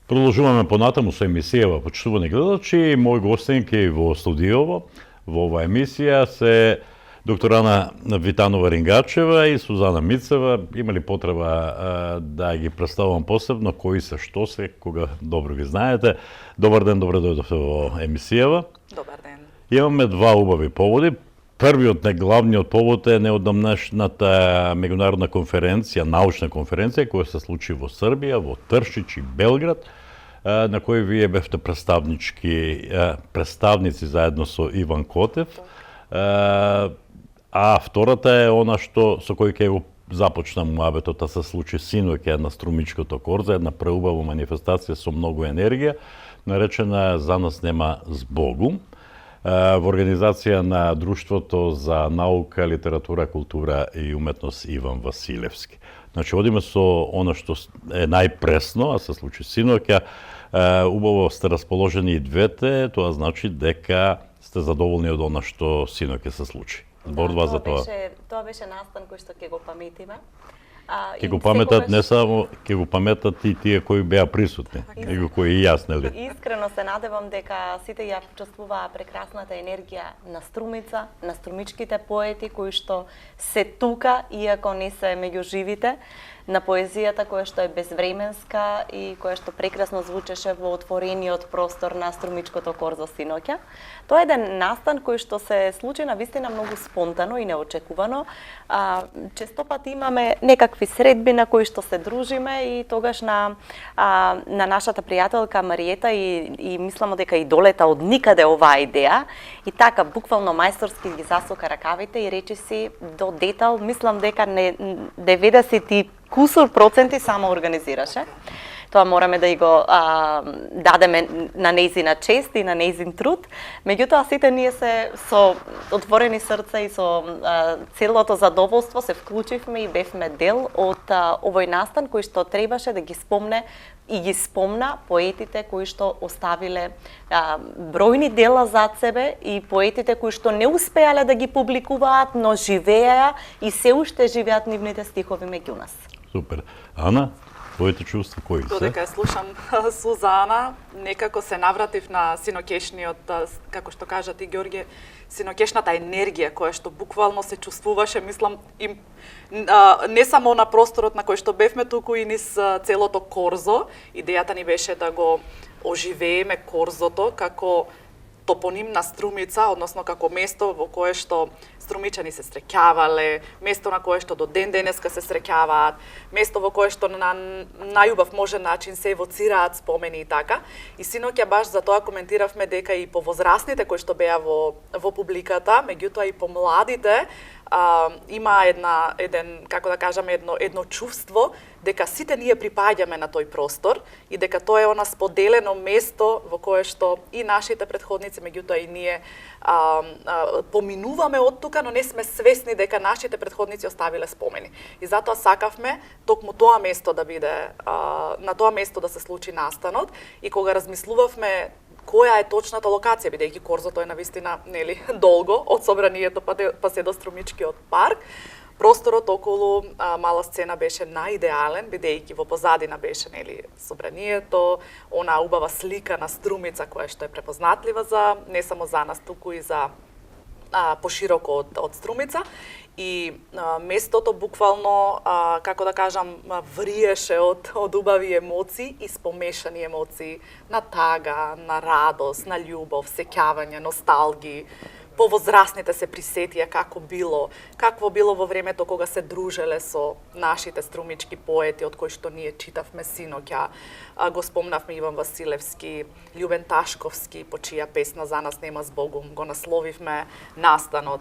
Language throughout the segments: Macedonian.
Продолжуваме понатаму со емисијава, почитувани гледачи. Мој гостинки во студиово во оваа емисија се доктор Ана Витанова-Рингачева и Сузана Мицева. Имали потреба да ги представувам посебно кои се, што се, кога добро ги знаете. Добар ден, добро дојдовте во емисијава. Добар ден. Имаме два убави поводи. Првиот, главниот повод е неодамнашната меѓународна конференција, научна конференција која се случи во Србија, во Тршич и Белград, на кој вие бевте представници заедно со Иван Котев. А втората е она со кој ќе го започнам муабетот, се случи синоќа на Струмичкото корзо, една преубава манифестација со многу енергија, наречена "За нас нема збогум", во организација на Друштвото за наука, литература, култура и уметност Иван Василевски. Значи, одиме со она што е најпресно, а се случи синоќа. Убаво сте расположени и двете, тоа значи дека сте задоволни од она што синоќа се случи. Зборува за тоа. Тоа беше настан кој што ќе го паметиме. Ќе го паметат не само, ќе го паметат и тие кои беа присутни, и кои и јас, нели? Искрено се надевам дека сите ја почувствуваа прекрасната енергија на Струмица, на струмичките поети кои што се тука, иако не се меѓу живите, на поезијата која што е безвременска и која што прекрасно звучеше во отворениот простор на Струмичкото корзо синоќа. Тоа е еден настан кој што се случи на вистина многу спонтано и неочекувано. Често пати имаме некакви средби на кои што се дружиме и тогаш на нашата пријателка Мариета и мислам дека и долета од никаде оваа идеја и така буквално мајсторски ги засука ракавите и речи си до детал, мислам дека 90 кусур проценти само организираше. Тоа мораме да и го дадеме на нејзина чест и на нејзин труд. Меѓутоа, сите ние се со отворени срца и со целото задоволство се вклучивме и бевме дел од овој настан кој што требаше да ги спомне и ги спомна поетите кои што оставиле бројни дела зад себе и поетите кои што не успеале да ги публикуваат, но живееа и се уште живеат нивните стихови меѓу нас. Супер. Ана, твоите чувства кои се? Додека слушам Сузана, некако се навратив на синоќешниот, како што кажа ти, Ѓорѓе, синоќешната енергија која што буквално се чувствуваше, мислам, не само на просторот на кој што бевме туку и низ целото корзо. Идејата ни беше да го оживееме корзото како топоним на Струмица, односно како место во кое што струмичани се среќавале, место на кое што до ден денеска се среќаваат, место во кое што на најубав можен начин се евоцираат спомени и така. И синоќа баш за тоа коментиравме дека и по возрастните кои што беа во публиката, меѓутоа и по младите, има еден, како да кажаме, едно чувство дека сите ние припаѓаме на тој простор и дека тоа е она споделено место во кое што и нашите претходници, меѓутоа и ние поминуваме од тука, но не сме свесни дека нашите претходници оставиле спомени. И затоа сакавме токму тоа место да биде, на тоа место да се случи настанот и кога размислувавме која е точната локација, бидејќи корзото е навистина нели долго од собранието па се до Струмичкиот парк. Просторот околу мала сцена беше наидеален, бидејќи во позадина беше нели собранието, она убава слика на Струмица која што е препознатлива за не само за нас, туку и за пошироко од Струмица. И местото буквално, како да кажам, вриеше од убави емоции и спомешани емоции на тага, на радост, на љубов, сеќавање, носталги. Повозрастните се присетија какво било во времето кога се дружеле со нашите струмички поети од кои што ние читавме синоќа. Го спомнавме Иван Василевски, Љубен Ташковски, по чија песна "За нас нема збогум" го насловивме настанот.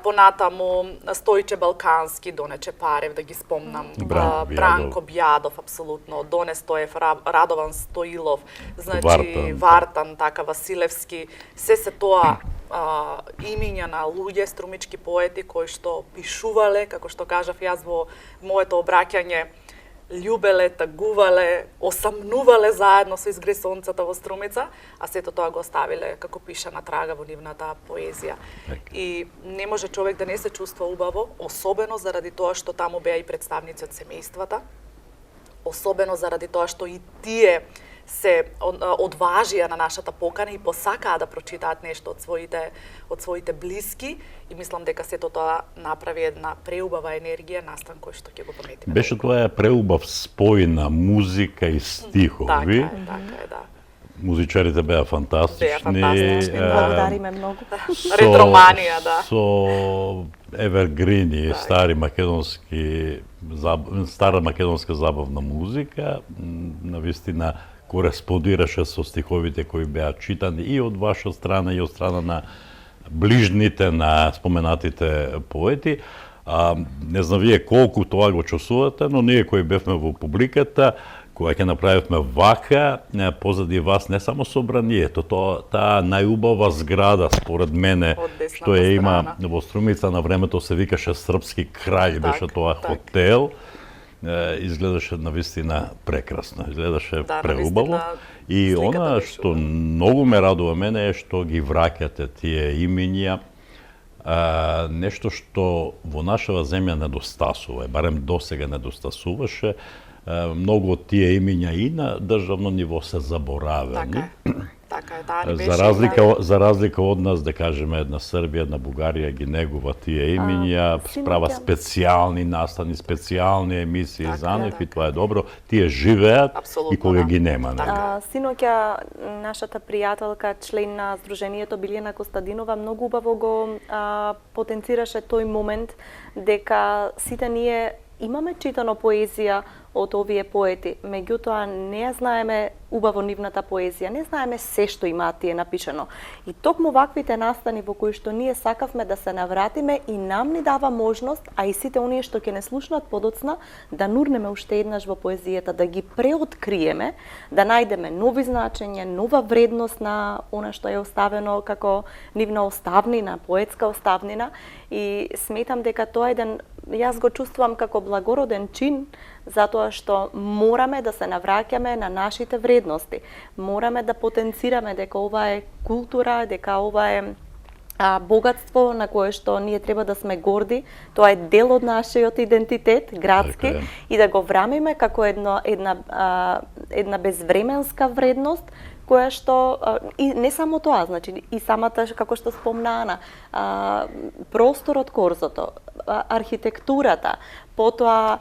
Понатаму Стојче Балкански, Доне Чепарев, да ги спомнам, Бранко Бјадов, апсолутно, Доне Стоев, Радован Стоилов, значи Вартан, така Василевски, се тоа имиња на луѓе, струмички поети кои што пишувале, како што кажав јас во моето обраќање, љубеле, тагувале, осамнувале заедно со изгресонцата во Струмица, а сето тоа го оставиле како пишана трага во нивната поезија. И не може човек да не се чувства убаво, особено заради тоа што таму беа и представници од семејствата, особено заради тоа што и тие се одважија на нашата покана и посакаа да прочитаат нешто од своите блиски, и мислам дека сето тоа направи една преубава енергија настан кој што ќе го пометиме. Беше тоа преубав спој на музика и стихови. Така е, да. Музичарите беа фантастични. Благодариме многу. Ретроманија, да. Со евергрини, стара македонска забавна музика, навистина кореспондираше со стиховите кои беа читани и од ваша страна и од страна на ближните на споменатите поети. Не знам вие колку тоа го чувствувате, но ние кои бевме во публиката, кога ќе направивме вака, позади вас не само собранието, таа најубава зграда според мене што ја има во Струмица, на времето се викаше Српски крај, беше тоа хотел. Изгледаше навистина прекрасно, изгледаше преубаво. И она што многу ме радува мене е што ги враќате тие имиња, нешто што во нашава земја недостасува, барем досега недостасуваше. Многу од тие имиња и на државно ниво се заборавени. Така е, За разлика од нас, да кажеме, една Србија, една Бугарија ги негува тие имиња, справа специјални настани, специјални емисии за нив, и тоа е добро. Тие живеат и кога ги нема. Синоќа нашата пријателка, член на Сдруженијето Билјана Костадинова, многу убаво го потенцираше тој момент дека сите ние имаме читано поезија од овие поети, меѓутоа не ја знаеме убаво нивната поезија, не знаеме се што имаат тие напишано. И токму ваквите настани во кои што ние сакавме да се навратиме и нам ни дава можност, а и сите оние што ќе не слушнат подоцна, да нурнеме уште еднаш во поезијата, да ги преоткриеме, да најдеме нови значења, нова вредност на она што е оставено како нивна оставнина, поетска оставнина, и сметам дека тоа е еден, јас го чувствувам како благороден чин, затоа што мораме да се навраќаме на нашите вредности. Мораме да потенцираме дека ова е култура, дека ова е богатство на кое што ние треба да сме горди. Тоа е дел од нашиот идентитет градски, и да го врамиме како една безвременска вредност, која што, и не само тоа, значи и самата, како што спомна Ана, просторот Корзото, архитектурата, потоа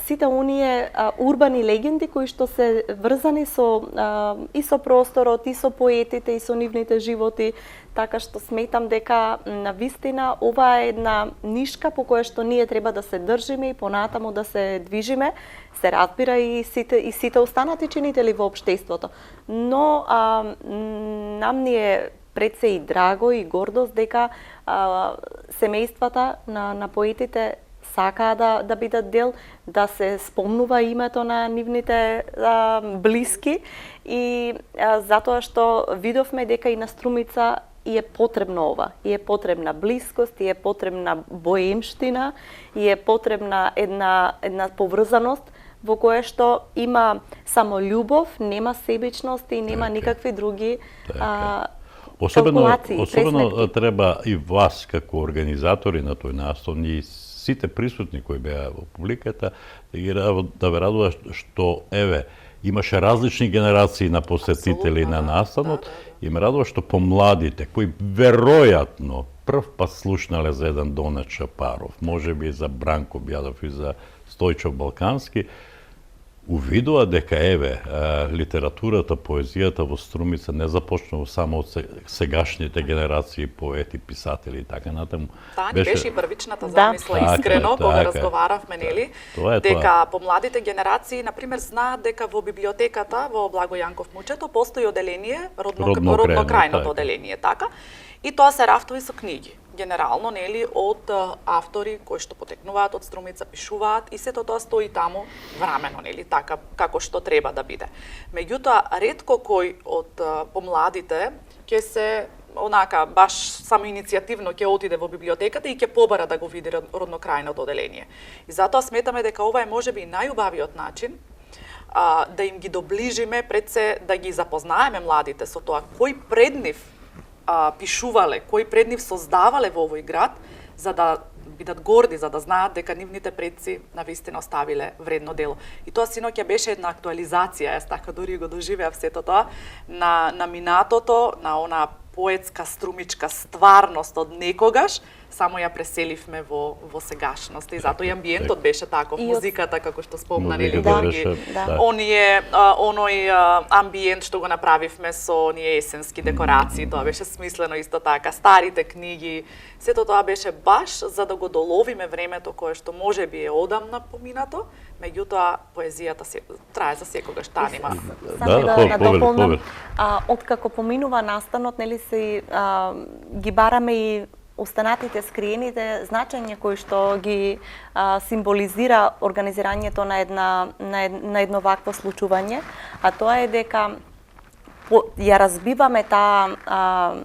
сите оние урбани легенди кои што се врзани и со просторот, и со поетите, и со нивните животи, така што сметам дека навистина ова е една нишка по која што ние треба да се држиме и понатаму да се движиме, се разбира и сите останати чинители во општеството. Но нам ни е пред се и драго и гордост дека семејствата на поетите сакаа да бидат дел, да се спомнува името на нивните блиски, и затоа што видовме дека и на Струмица и е потребно ова, и е потребна блискост, и е потребна боемштина, и е потребна една поврзаност во кое што има само љубов, нема себичност и нема никакви други калкулации. Особено треба и вас како организатори на тој настан и сите присутни кои беа во публиката да ве радува што имаше различни генерации на посетители на настанот, и ме радува што помладите кои веројатно прв пат слушнале за еден Донет Шапаров, можеби за Бранко Бјадов и за Стојчо Балкански, увидува дека литературата, поезијата во Струмица не започнува само од сегашните генерации поети, писатели и така натаму. Таа ни беше и првичната замисла, искрено, кога разговаравме, нели, дека помладите генерации, например, знаат дека во библиотеката во Благо Јанков Мучето постои оделение, роднокрајното оделение, така, и тоа се рафтови со книги. Генерално, нели, од автори кои што потекнуваат од Струмица, пишуваат, и сето тоа стои таму врамено, нели, така како што треба да биде. Меѓутоа, ретко кој од помладите ќе се онака баш само иницијативно ќе отиде во библиотеката и ќе побара да го види роднокрајното оделение. И затоа сметаме дека ова е можеби и најубавиот начин да им ги доближиме, пред се да ги запознаеме младите со тоа кој пред нив пишувале, кој пред нив создавале во овој град, за да бидат горди, за да знаат дека нивните предци навистина оставиле вредно дело. И тоа синоќа беше една актуализација, јас така дури го доживеав сето тоа, на минатото, на она поетска, струмичка стварност од некогаш, само ја преселивме во сегашност. И затоа и амбиентот беше таков, музиката, како што спомна, нели, оној амбиент што го направивме со оние есенски декорации, тоа беше смислено исто така, старите книги, сето тоа беше баш за да го доловиме времето кое што можеби е одамна поминато, меѓутоа поезијата трае за секогаш, таа нема. Сам да надополнам, откако поминува настанот, нели се ги бараме и останатите скриените значења кои што ги символизира организирањето на едно вакво случување, а тоа е дека ја разбиваме таа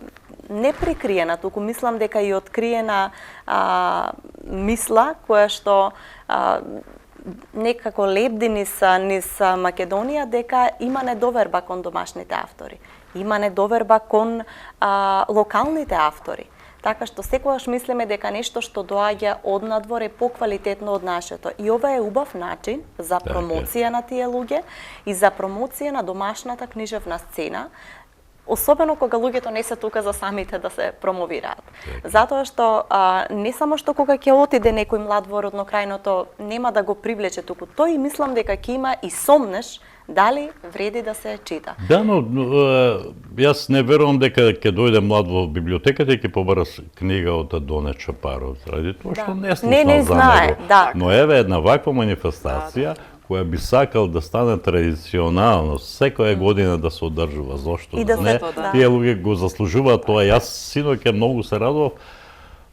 неприкриена, туку мислам дека и откриена мисла која што некако лебди низ Македонија, дека има недоверба кон домашните автори, има недоверба кон локалните автори. Така што секогаш мислиме дека нешто што доаѓа од надвор е поквалитетно од нашето. И ова е убав начин за промоција на тие луѓе и за промоција на домашната книжевна сцена, особено кога луѓето не се тука за самите да се промовираат. Затоа што не само што кога ќе отиде некој млад во роднокрајното нема да го привлече туку, тој мислам дека ќе има и сомнеш дали вреди да се чита. Да, но јас не верувам дека ќе дојде млад во библиотеката и ќе побара книга од Доне Чапаров, заради тоа што не слушнал за него. Да. Но еве една ваква манифестација која би сакал да стане традиционално, секоја година да се одржува, зошто и да не? Тие луѓе го заслужуваат тоа. Јас синоќа многу се радував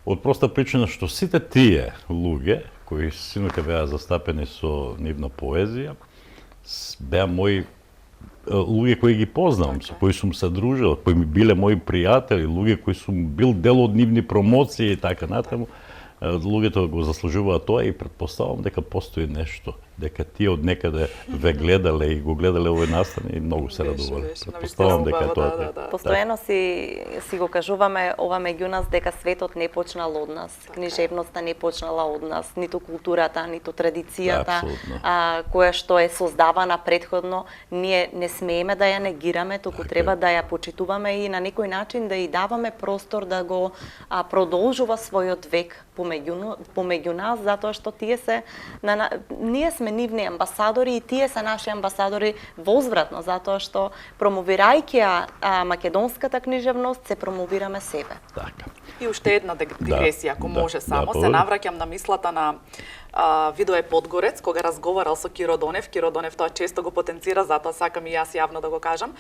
од проста причина што сите тие луѓе кои синоќа беа застапени со нивна поезија, беа мои луѓе кои ги познавам, со кои сум се дружил, кои ми биле мои пријатели, луѓе кои сум бил дел од нивни промоции и така натаму. Луѓето го заслужуваат тоа и претпоставувам дека постои нешто, дека тие од некаде ве гледале и го гледале овој настан и многу се радувале. Претпоставувам дека тоа е. Постојано си го кажуваме ова меѓу нас дека светот не почнал од нас, книжевноста не почнала од нас, ниту културата, ниту традицијата која што е создавана претходно, ние не смееме да ја негираме, туку треба да ја почитуваме и на некој начин да ја даваме простор да го продолжува својот век помеѓу нас, затоа што ние сме нивни амбасадори и тие се наши амбасадори возвратно, затоа што промовирајќи македонската книжевност се промовираме себе. Така. И уште една дигресија, ако може само, се навраќам на мислата на Видое Подгорец, кога разговарал со Киро Донев. Киро Донев тоа често го потенцира, затоа сакам и јас јавно да го кажам.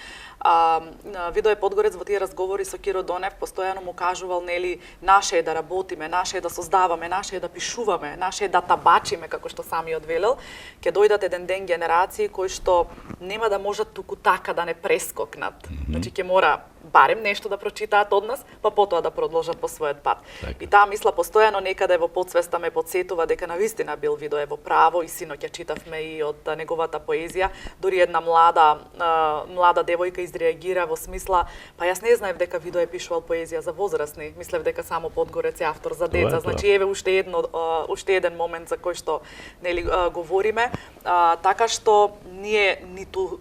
Видое Подгорец во тие разговори со Киро Донев постојано му кажувал, нели, наше е да работиме, наше е да создаваме, наше е да пишуваме, наше е да табачиме, како што самиот велел. Ќе дојдат еден ден генерации кои што нема да можат туку така да не прескокнат. Значи ќе мора барем нешто да прочитаат од нас, па потоа да продолжат по својот пат. И таа мисла постојано некаде во подсвеста ме потсетува дека навистина бил Видое во право и синоќа читавме и од неговата поезија. Дури една млада девојка изреагира во смисла, па јас не знаев дека Видое пишувал поезија за возрастни, мислев дека само Подгорец е автор за деца. Значи еве уште еден момент за кој што нели говориме, така што ние ниту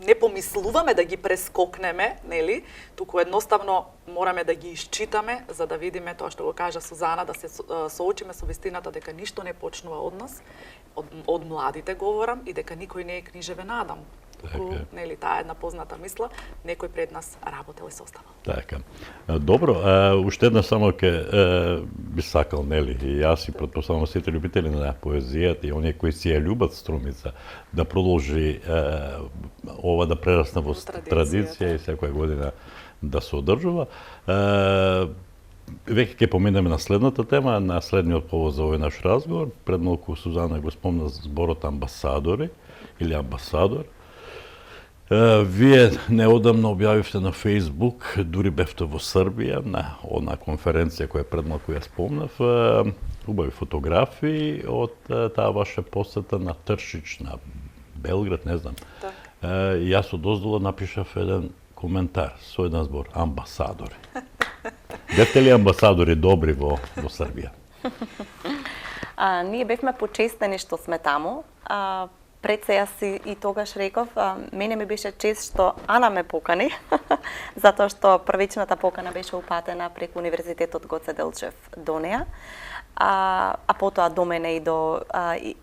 не помислуваме да ги прескокнеме, нели, туку едноставно мораме да ги исчитаме за да видиме тоа што го кажа Сузана, да се соочиме со вистината дека ништо не почнува од нас, од младите говорам, и дека никој не е книжевен Адам. Туку, нели, таа една позната мисла, некој пред нас работел и се оставал. Така. Добро, уште една само би сакал, нели, и јас и претпоставам сите љубители на поезијата и оние кои си ја љубат Струмица, да продолжи ова да прерасне во традиција и секоја година да се одржува. Веќе ќе поминеме на следната тема, на следниот повод за овој наш разговор. Пред малку Сузана го спомна зборот амбасадори или амбасадор. Вие неодамно објавивте на Фейсбук, дури бевте во Србија, на она конференција која пред малку ја спомнав, убави фотографии од таа ваша посета на Тршич, на Белград, не знам. Јас одоздола напишав еден коментар со еден збор, амбасадори. Бевте ли амбасадори добри во Србија? Ние бевме почестени што сме таму. Пред се јас и тогаш реков, мене ми беше чест што Ана ме покани, затоа што првичната покана беше упатена преку Универзитетот Гоце Делчев до неа, а потоа до мене и до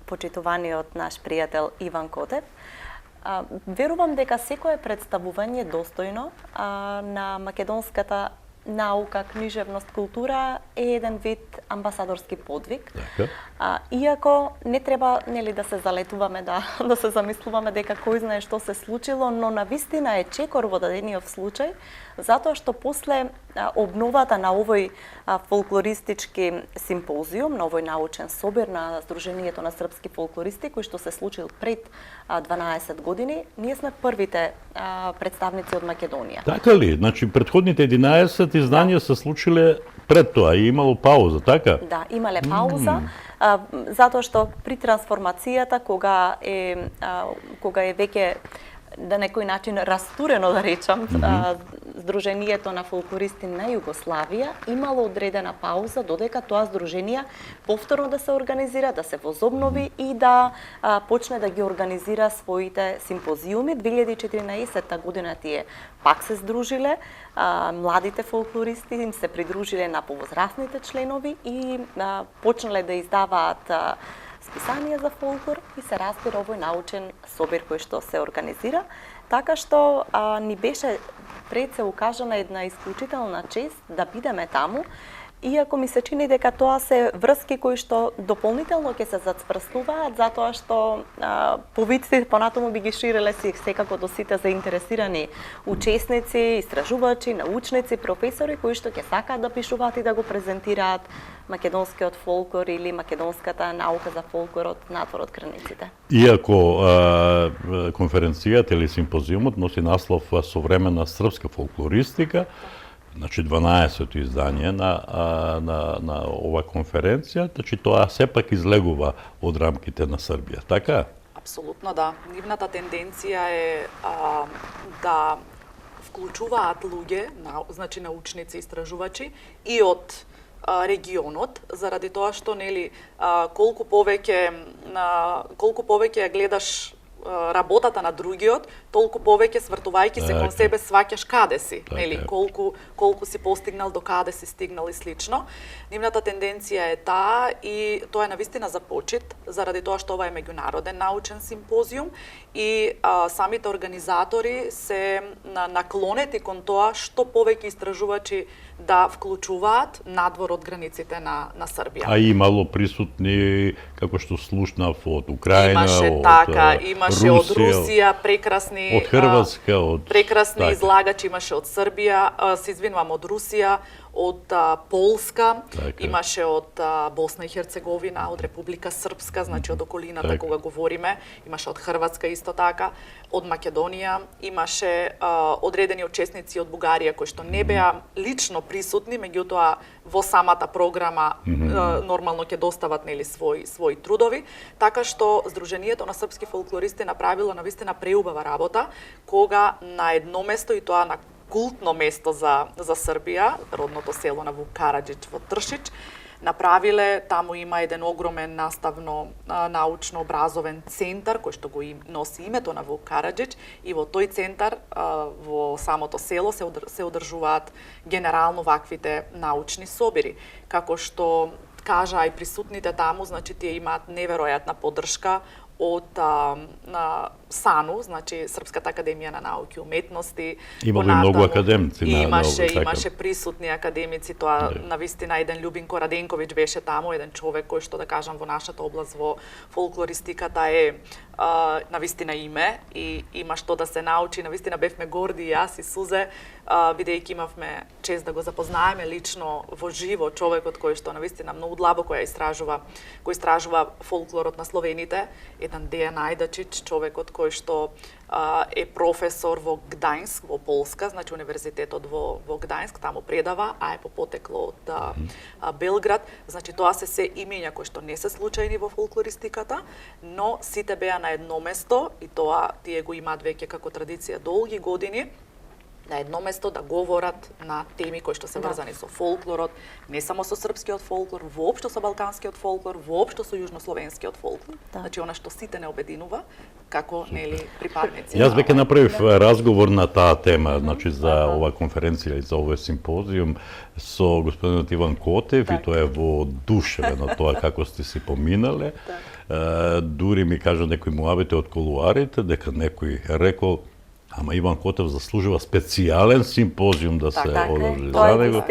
почитуваниот наш пријател Иван Котев. Верувам дека секое представување достојно на македонската наука, книжевност, култура е еден вид амбасадорски подвиг. Иако не треба да се залетуваме, да се замислуваме дека кој знае што се случило, но навистина е чекор во дадениот случај, затоа што после обновата на овој фолклористички симпозиум, на овој научен собир на Сдруженијето на српски фолклористи, кој што се случил пред 12 години, ние сме првите представници од Македонија. Така ли? Значи, предходните 11 изданија се случиле пред тоа и имало пауза, така? Да, имале пауза, затоа што при трансформацијата, кога е веќе на некој начин растурено, да речам, Сдруженијето на фолклористи на Југославија, имало одредена пауза додека тоа здружение повторно да се организира, да се возобнови и да почне да ги организира своите симпозиуми. 2014 година тие пак се здружиле, младите фолклористи им се придружиле на повозрастните членови и почнале да издаваат списание за фолклор и се разбира овој научен собир кој што се организира, така што ни беше пред се укажана една исклучителна чест да бидеме таму, иако ми се чини дека тоа се врски кои што дополнително ќе се зацврстуваат, затоа што повиците понатаму би ги ширеле секако до сите заинтересирани учесници, истражувачи, научници, професори кои што ќе сакаат да пишуваат и да го презентираат македонскиот фолклор или македонската наука за фолклорот надвор од границите. Иако конференцијата или симпозиумот носи наслов Современа српска фолклористика, значи 12-то издание на ова конференција, значи тоа сепак излегува од рамките на Србија, така? Апсолутно да. Нивната тенденција е да вклучуваат луѓе, значи научници, истражувачи и од регионот, заради тоа што колку повеќе ја гледаш работата на другиот, толку повеќе свртувајќи се кон себе сваќаш каде си, колку си постигнал, до каде си стигнал и слично. Нивната тенденција е таа и тоа е навистина за почит, заради тоа што ова е меѓународен научен симпозиум и самите организатори се наклонети кон тоа што повеќе истражувачи да вклучуваат надвор од границите на Србија. А имало присутни, како што слушнав, од Украина, имаше од Русија, прекрасни од Хрватска, прекрасни излагачи, имаше од Србија, се извинувам, од Русија, од Полска, имаше од Босна и Херцеговина, од Република Српска, значи од околината кога говориме, имаше од Хрватска исто така, од Македонија, имаше одредени учесници од Бугарија кои што не беа лично присутни, меѓутоа во самата програма нормално ќе достават своји трудови, така што Сдруженијето на српски фолклористи направило навистина преубава работа, кога на едно место и тоа на култно место за Србија, родното село на Вук Караџич во Тршич, направиле, таму има еден огромен научно-образовен центар кој што го носи името на Вук Караџич и во тој центар во самото село се одржуваат генерално ваквите научни собири, како што кажа и присутните таму, значи тие имаат неверојатна поддршка од САНУ, значи Српската академија на науки и уметности. Имало и многу академици. Имаше присутни академици, тоа навистина еден Љубинко Раденковиќ беше таму, еден човек кој што да кажам во нашата област во фолклористиката е навистина име и има што да се научи. Навистина бевме горди и јас и Сузе, бидејќи имавме чест да го запознаеме лично во живо човекот кој што навистина многу длабоко кој истражува фолклорот на словените, еден Дејан Ајдачич, човекот кој што е професор во Гдајнск, во Полска, значи универзитетот во Гдајнск, таму предава, а е по потекло од Белград. Значи тоа се имења кои што не се случајни во фолклористиката, но сите беа на едно место и тоа тие го имаат веќе како традиција долги години, на едно место да говорат на теми кои што се врзани со фолклорот, не само со српскиот фолклор, воопшто со балканскиот фолклор, воопшто со јужнословенскиот фолклор. Значи она што сите не обединува како нели припадници. Јас веќе направив разговор на таа тема, значи за оваа конференција и за овој симпозиум со господинот Иван Котев и тоа е во душевено тоа како сте си поминале. Дури ми кажа некои муабити од колуарите дека некој рекол ама Иван Котев заслужува специјален симпозиум да се одржи за него.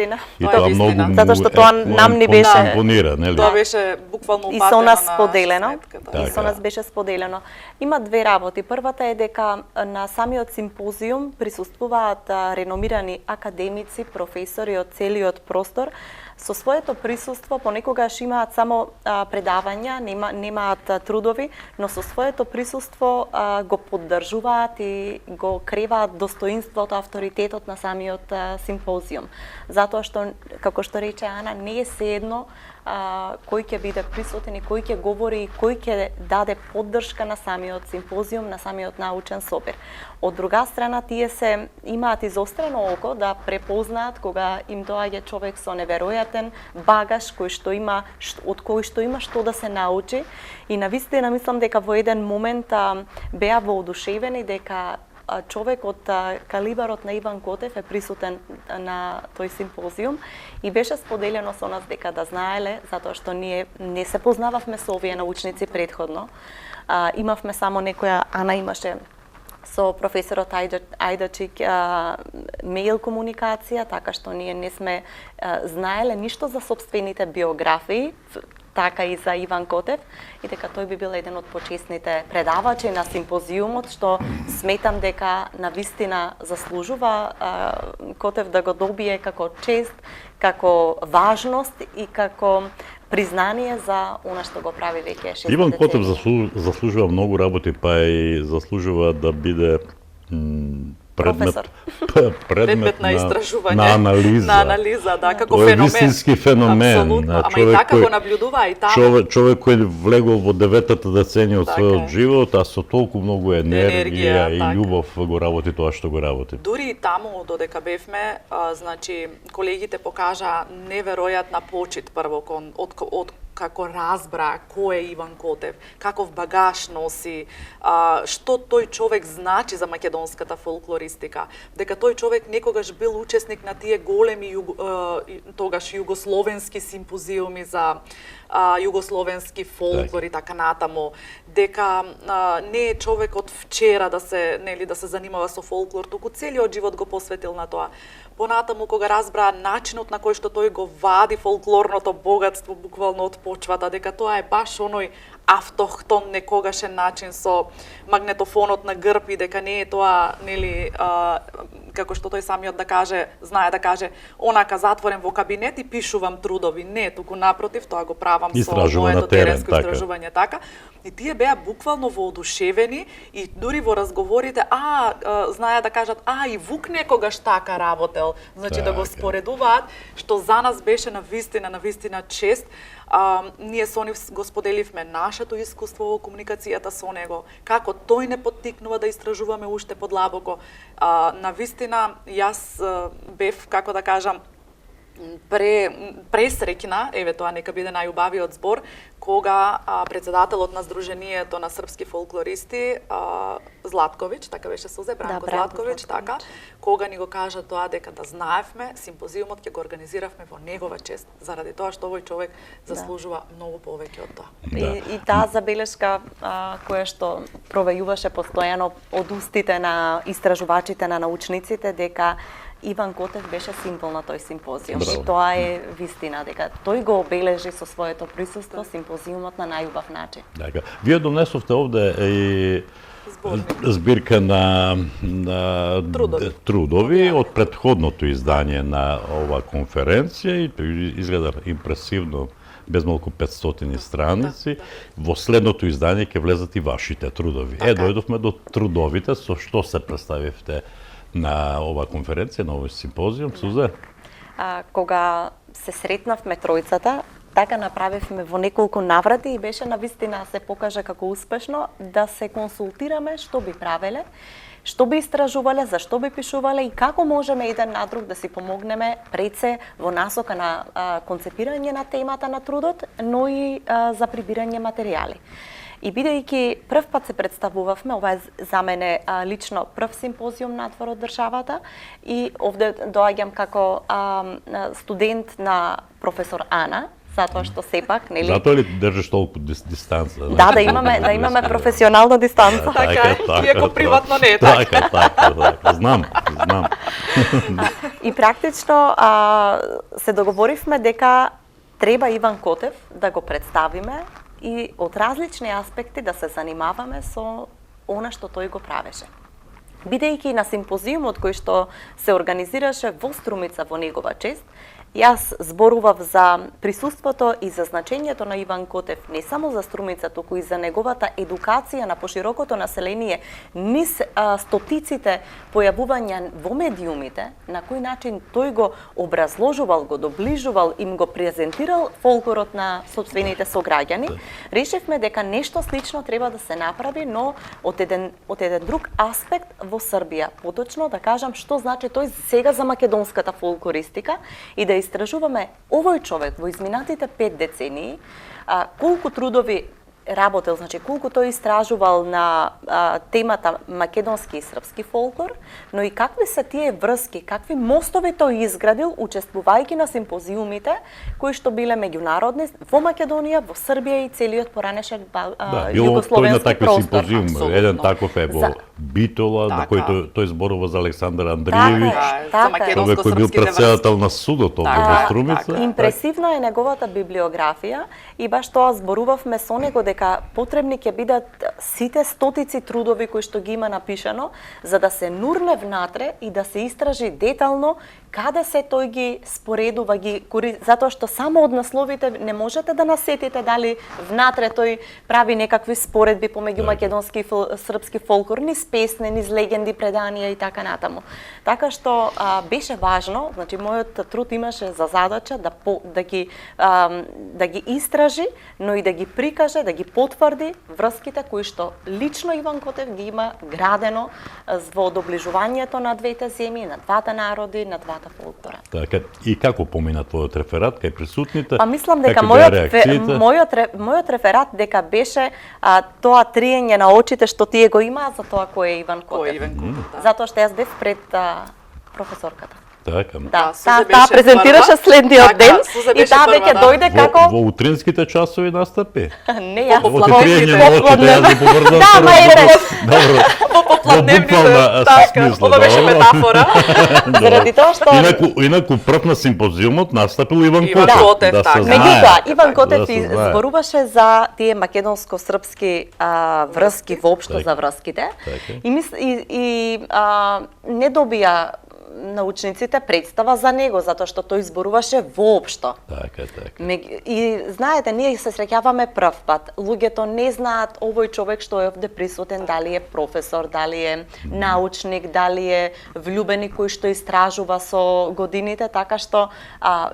И тоа многу затоа што тоа нам не беше импонира, нели? Тоа беше буквално и со нас споделено. сметката. И со нас беше споделено. Има две работи. Првата е дека на самиот симпозиум присуствуваат реномирани академици, професори од целиот простор. Со своето присуство понекогаш имаат само предавања, немаат трудови, но со своето присуство го поддржуваат и го креваат достоинството, авторитетот на самиот симпозиум. Затоа што, како што рече Ана, не е seедно кој ќе биде присутен и кој ќе говори и кој ќе даде поддршка на самиот симпозиум, на самиот научен собир. Од друга страна, тие се имаат изострено око да препознаат кога им доаѓа човек со неверојатен багаж од кој што има што да се научи и навистина мислам дека во еден момент беа воодушевени дека човек од калибарот на Иван Котев е присутен на тој симпозиум и беше споделено со нас дека да знаеле, затоа што ние не се познававме со овие научници предходно. Имавме само некоја, Ана имаше со професорот Ајдачик мејл комуникација, така што ние не сме знаеле ништо за сопствените биографии, така и за Иван Котев, и дека тој би бил еден од почесните предавачи на симпозиумот, што сметам дека навистина заслужува Котев да го добие како чест, како важност и како признание за она што го прави веќе 6 Иван Котев заслужува многу работи, па и заслужува да биде предмет на истражување, на анализа. На анализа, да, како Тоа е феномен. вистински феномен. Апсолутно, ама и така го наблюдува и таму. Човек кој влегол во 9-та деценија од Така својот е. живот, а со толку многу енергија и така. љубов го работи тоа што го работи. Дури и таму додека бевме, значи колегите покажа неверојатна почит прво од како разбра кој е Иван Котев, каков багаж носи, што тој човек значи за македонската фолклористика, дека тој човек некогаш бил учесник на тие големи тогаш југословенски симпозиуми за југословенски фолклор и така натаму, дека не е човек од вчера да се занимава со фолклор, туку целиот живот го посветил на тоа. Понатаму кога разбра начинот на кој што тој го вади фолклорното богатство буквално од почвата, дека тоа е баш оној автохтон некогашен начин со магнетофонот на грб и дека не е тоа, нели, како што тој самиот знае да каже, онака затворен во кабинет и пишувам трудови. Не, туку напротив, тоа го правам со моето теренско истражување, така. И тие беа буквално воодушевени и дури во разговорите, знае да кажат, и Вук некогаш така работел, значи да го споредуваат, што за нас беше навистина чест. Ние со нив го споделивме нашето искуство во комуникацијата со него, како тој не поттикнува да истражуваме уште подлабоко. Навистина, јас бев, како да кажам, пресреќна, еве тоа нека биде најубавиот збор, кога председателот на Сдруженијето на српски фолклористи Златковиќ, така беше Сузе, Бранко Златковиќ, така, кога ни го кажа тоа дека да знаевме, симпозиумот ќе го организиравме во негова чест, заради тоа што овој човек заслужува многу повеќе од тоа. И таа забелешка која што провејуваше постојано од устите на истражувачите, на научниците, дека Иван Котев беше символ на тој симпозиум. И тоа е вистина, дека тој го обележи со своето присуство симпозиумот на најубав начин. Така. Вие донесовте овде и збирка на трудови од претходното издание на оваа конференција и тој изгледа импресивно безмалку 500 страници. Во следното издание ќе влезат и вашите трудови. Дојдовме до трудовите, со што се представивте на оваа конференција, на овој симпозиум, Суза? Кога се сретнавме тројцата, така направивме во неколку наврати и беше навистина се покажа како успешно да се консултираме што би правеле, што би истражувале, зашто би пишувале и како можеме еден на друг да си помогнеме пред се во насока на концепирање на темата на трудот, но и за прибирање материјали. И бидејќи прв пат се представувавме, ова е за мене лично прв симпозиум надвор од државата и овде доаѓам како студент на професор Ана, затоа што сепак, нели? Затоа ли држиш толку дистанца? Да имаме професионална дистанца. Така, иако приватно не е така. Така. Знам. И практично се договоривме дека треба Иван Котев да го представиме и од различни аспекти да се занимаваме со она што тој го правеше. Бидејќи на симпозиумот кој што се организираше во Струмица во негова чест, јас зборував за присуството и за значењето на Иван Котев не само за Струмица, туку и за неговата едукација на поширокото население, низ стотиците појавувања во медиумите, на кој начин тој го образложувал, го доближувал, им го презентирал фолклорот на сопствените сограѓани, решивме дека нешто слично треба да се направи, но од еден друг аспект во Србија. Поточно да кажам што значи тој сега за македонската фолклористика и да истражуваме овој човек во изминатите 5 децении, колку трудови работел, значи колку тој истражувал на темата македонски и српски фолклор, но и какви се тие врски, какви мостови тој изградил учествувајќи на симпозиумите кои што биле меѓународни во Македонија, во Србија и целиот поранешен југословенски простор. Еден таков е во Битола, на кој тој зборува за Александар Андриевич, човек кој бил председател на судот во Струмица. Импресивна е неговата библиографија и баш тоа зборувавме со него дека потребни ќе бидат сите стотици трудови кои што ги има напишано, за да се нурне внатре и да се истражи детално каде се тој ги споредува, затоа што само од насловите не можете да насетите дали внатре тој прави некакви споредби помеѓу македонски и српски фолклор, низ песни, низ легенди, преданија и така натаму. Така што беше важно, значи мојот труд имаше за задача да ги истражи, но и да ги прикаже, да ги потврди врските кои што лично Иван Котев ги има градено во доближувањето на двете земји, на двата народи, на двата фолклора. Така, и како помина твојот реферат кај присутните? Мислам дека мојот реферат дека беше тоа триење на очите што тие го имаа за тоа кој е Иван Котев. Затоа што јас бев пред професорката. Така. Да, таа презентираше следниот ден и таа веќе дојде како во утринските часови настапи. Не, јас во попладневните. Да, во попладневните. Така, ова беше метафора. Заради тоа што инаку прв на симпозиумот настапил Иван Котев, така. Меѓутоа Иван Котев зборуваше за тие македонско-српски врски воопшто за врските и не добија научниците представа за него, затоа што тој зборуваше воопшто. Така. И знаете, ние се среќаваме прв пат. Луѓето не знаат овој човек што е овде присутен, дали е професор, дали е научник, дали е влюбеник кој што истражува со годините, така што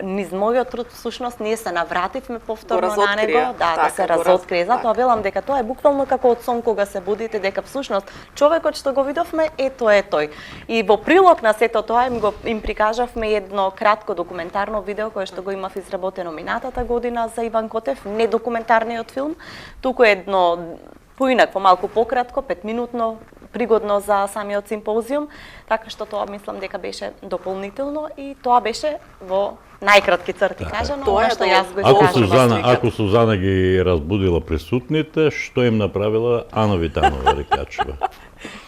низ мојот труд всушност ние се навративме повторно на него, да се разоткрие. Затоа велам дека тоа е буквално како од сон кога се будите, дека всушност човекот што го видовме е тој. И во прилог на сето тоа им прикажавме едно кратко документарно видео кое што го имав изработено минатата година за Иван Котев, не документарниот филм, туку едно поинакво, малку пократко, 5-минутно, пригодно за самиот симпозиум, така што тоа мислам дека беше дополнително и тоа беше во најкратки црти кажано, тоа што јас го кажам. Ако Сузана ги разбудила присутните, што им направила Ана Витанова Рекачева?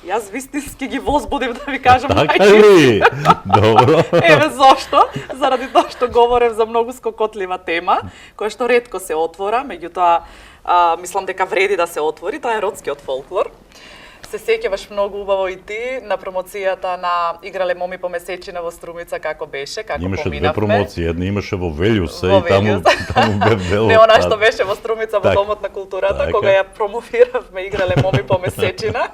Јас вистински ги возбудив да ви кажам така ли? Добро. Еве зошто? Заради тоа што говорев за многу скокотлива тема, која што ретко се отвора, меѓутоа мислам дека вреди да се отвори, тоа е родскиот фолклор. се сеќаваш многу убаво и ти на промоцијата на Играле моми по месечина во Струмица како беше, како Имаше две поминавме. промоции, една имаше во Велјус Во и таму бе вело. Не она што беше во Струмица во Така. Домот на културата, Така. кога ја промовиравме Играле моми по месечина.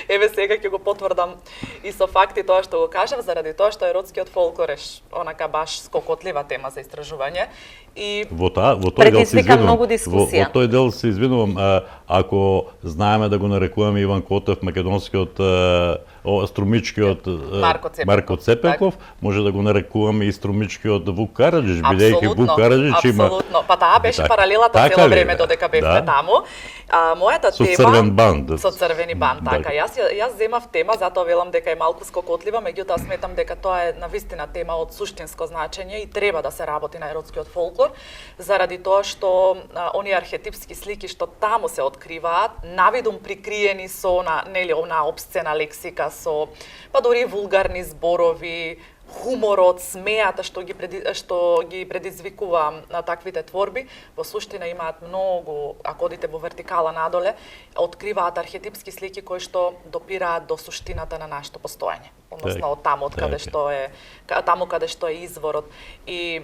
Еве сега ќе го потврдам и со факти тоа што го кажав, заради тоа што еротскиот фолклор е онака баш скокотлива тема за истражување. И Во тој дел се Предизвика извинувам. многу дискусија. Во тој дел се извинувам, ако знаеме да го нарекуваме Иван Котев, македонскиот струмичкиот Марко Цепенков, може да го нарекуваме и струмичкиот Вук Караджич, бидејќи Вук Караджич има апсолутно. Па таа беше Така. паралелата Така цело ли? време додека бевме Да. таму. Мојата Со тема црвен банд. Со црвени банд, Да. така. Јас земав тема, затоа велам дека е малку скокотлива, меѓутоа сметам дека тоа е навистина тема од суштинско значење и треба да се работи на еротскиот фолклор, заради тоа што оние архетипски слики што таму се откриваат, навидум прикриени со она обсцена лексика, со па дури вулгарни зборови, хуморот, смејата што ги предизвикува на таквите творби, во суштина имаат многу, ако одите во вертикала надоле, откриваат архетипски слики кои што допираат до суштината на нашето постоење, односно од таму од каде што е таму каде што е изворот. И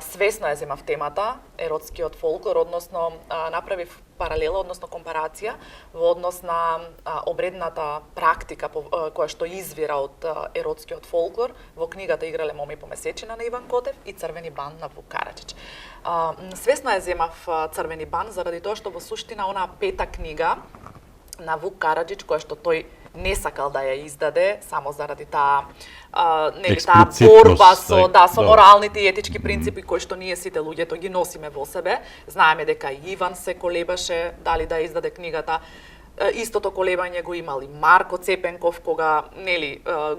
свесно ја земав темата еротскиот фолклор, односно направив паралела, односно компарација во однос на обредната практика која што извира од еротскиот фолклор во книгата Играле моми по месечина на Иван Котев и Црвени бан на Вук Караджич. Свесно ја земав Црвени бан заради тоа што во суштина онаа пета книга на Вук Караджич, која што тој не сакал да ја издаде само заради таа таа борба со моралните и етички принципи кои што ние сите луѓето ги носиме во себе. Знаеме дека и Иван се колебаше дали да издаде книгата. Истото колебање го имал и Марко Цепенков кога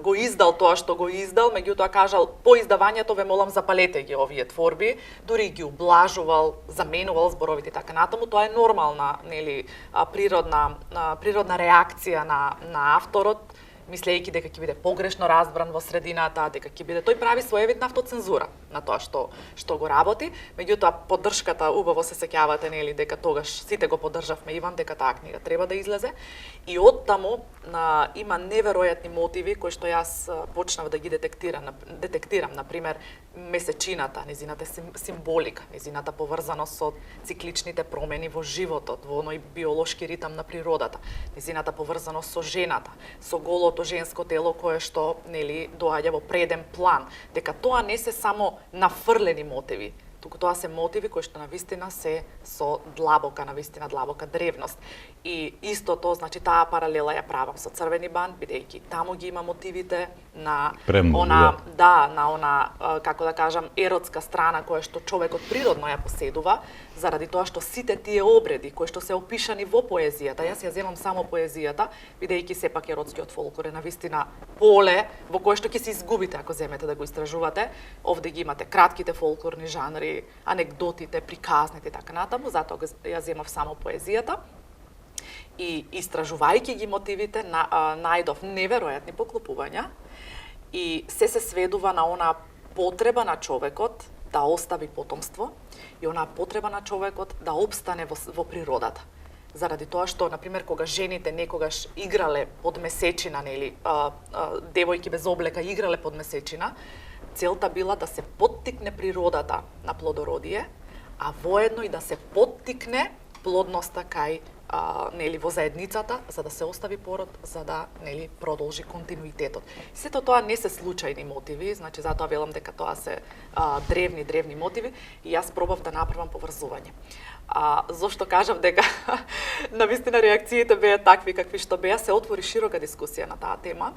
го издал тоа што го издал, меѓутоа кажал по издавањето ве молам запалете ги овие творби, дури ги ублажувал, заменувал зборовите и така натаму. Тоа е нормална, природна реакција на авторот, мислејќи дека ќе биде погрешно разбран во средината, дека ќе биде тој прави своевидна автоцензура на тоа што го работи, меѓутоа поддршката убаво се сеќавате дека тогаш сите го поддржавме Иван дека таа книга треба да излезе и оттаму има неверојатни мотиви кои што јас почнав да ги детектирам, например месечината, незината символика, незината поврзаност со цикличните промени во животот, во оној биолошки ритам на природата, незината поврзаност со жената, со голото женско тело кое што доаѓа во преден план, дека тоа не се само нафрлени мотиви, туку тоа се мотиви кои што навистина се со длабока древност. И истото, значи таа паралела ја правам со Црвени бан, бидејќи таму ги има мотивите на како да кажам, еротска страна која што човекот природно ја поседува, заради тоа што сите тие обреди кои што се опишани во поезијата, јас ја земам само поезијата, бидејќи сепак еротскиот фолклор е навистина поле во кое што ќе се изгубите ако земете да го истражувате. Овде ги имате кратките фолклорни жанри, анегдотите, приказните и така натаму, затоа ја земав само поезијата. И истражувајќи ги мотивите, најдов неверојатни поклопувања и се сведува на она потреба на човекот да остави потомство и она потреба на човекот да опстане во природата. Заради тоа што, например, кога жените некогаш играле под месечина, девојки без облека играле под месечина, целта била да се поттикне природата на плодородие, а воедно и да се поттикне плодноста кај во заедницата, за да се остави пород, за да продолжи континуитетот. Сето тоа не се случајни мотиви, значи затоа велам дека тоа се древни мотиви и јас пробав да направам поврзување. Зошто кажав дека навистина реакциите беа такви какви што беа, се отвори широка дискусија на таа тема.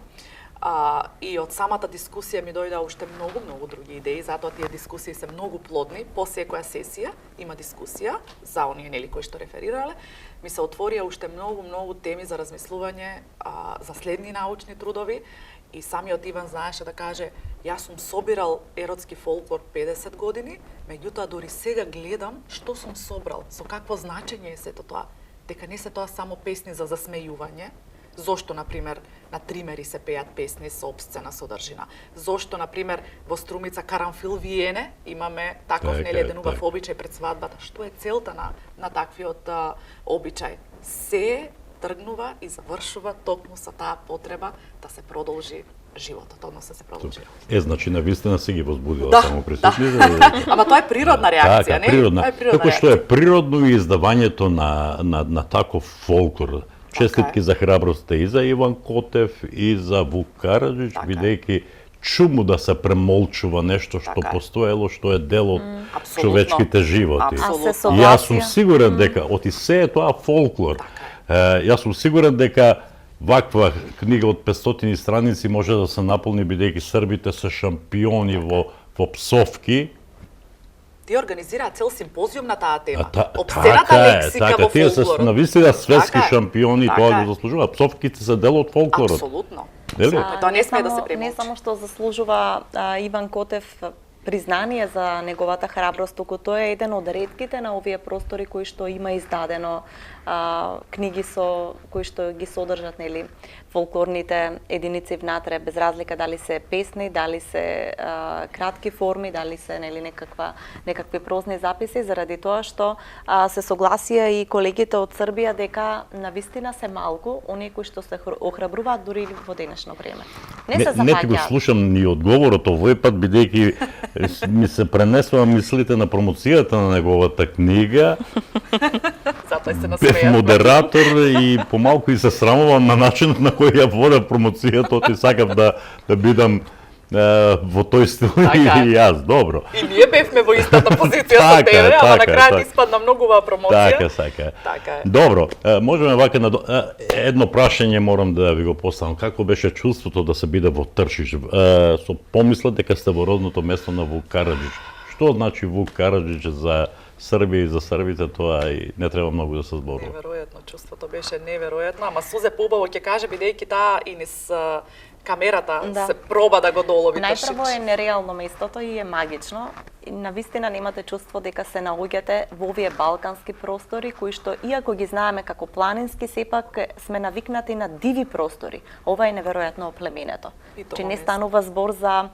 И од самата дискусија ми дојдоа уште многу други идеи, затоа тие дискусии се многу плодни. По секоја сесија има дискусија за оние кои што реферирале. Ми се отворија уште многу теми за размислување, за следни научни трудови и самиот Иван знаеше да каже: јас сум собирал еротски фолклор 50 години, меѓутоа дури сега гледам што сум собрал, со какво значење е сето тоа, дека не се тоа само песни за засмејување. Зошто, например, на Тримери се пеат песни со обсцена содржина? Зошто, например, во Струмица Карамфил Виене имаме таков еден обичај пред свадбата? Што е целта на таквиот обичај? Се тргнува и завршува токму со таа потреба да се продолжи животот, односно да се продолжи. Значи навистина си ги возбудила Да, само присутните. Ама тоа е природна реакција, не? Природна. Тоа е природна Како што е реакција. природно и издавањето на таков фолклор. Честитки за храброста и за Иван Котев и за Вук Караджич, Така е. бидејќи чудно да се премолчува нешто што Така е. постоело, што е дел од Апсолутно. човечките животи. Апсолутно. А се И јас сум согласија. сигурен дека оти се е тоа фолклор. Така Јас сум сигурен дека ваква книга од 500 страници може да се наполни бидејќи србите се шампиони во псовки. Тие организираат цел симпозиум на таа тема. Така Обсцената е, лексика така, во тие се фолклорот. навистина светски Така е. шампиони, Така тоа е. го заслужува. Псовките се дел од фолклорот. Апсолутно. Нели? Тоа не смее да се Не премолчи. само што заслужува Иван Котев признание за неговата храброст, туку тој е еден од ретките на овие простори кои што има издадено книги кои што ги содржат фолклорните единици внатре, без разлика дали се песни, дали се кратки форми, дали се некакви прозни записи, заради тоа што се согласија и колегите од Србија дека навистина се малку оние кои што се охрабруваат дури и во денешно време. Не се Не ти го зафаќаат. слушам ни одговорот овој пат, бидејќи ми се пренесува мислите на промоцијата на неговата книга. Затоа се Бев насмеја. модератор и помалку и се срамувам на начинот на кој ја вода промоцијата, и сакав да бидам во тој стил Така е. и јас, добро. И ние бевме во истата позиција со Така е, тебе, ама на така е, крај така. ти испадна многува промоција. Така е. Така е. Добро, можеме вака едно прашање морам да ви го поставам. Како беше чувството да се биде во Тршиш? Со помисла дека сте во родното место на Вук Караджич. Што значи Вук Караджич за Србија и за србите, тоа и не треба многу да се зборува. Неверојатно, чувството беше неверојатно, ама Сузе поубаво ќе каже бидејќи таа и низ камерата Да. се проба да го долови Најпрво Тршич. е нереално местото и е магично. И навистина немате чувство дека се наоѓате во овие балкански простори кои што иако ги знаеме како планински, сепак сме навикнати на диви простори. Ова е неверојатно оплеменето. И тоа Че не место. станува збор за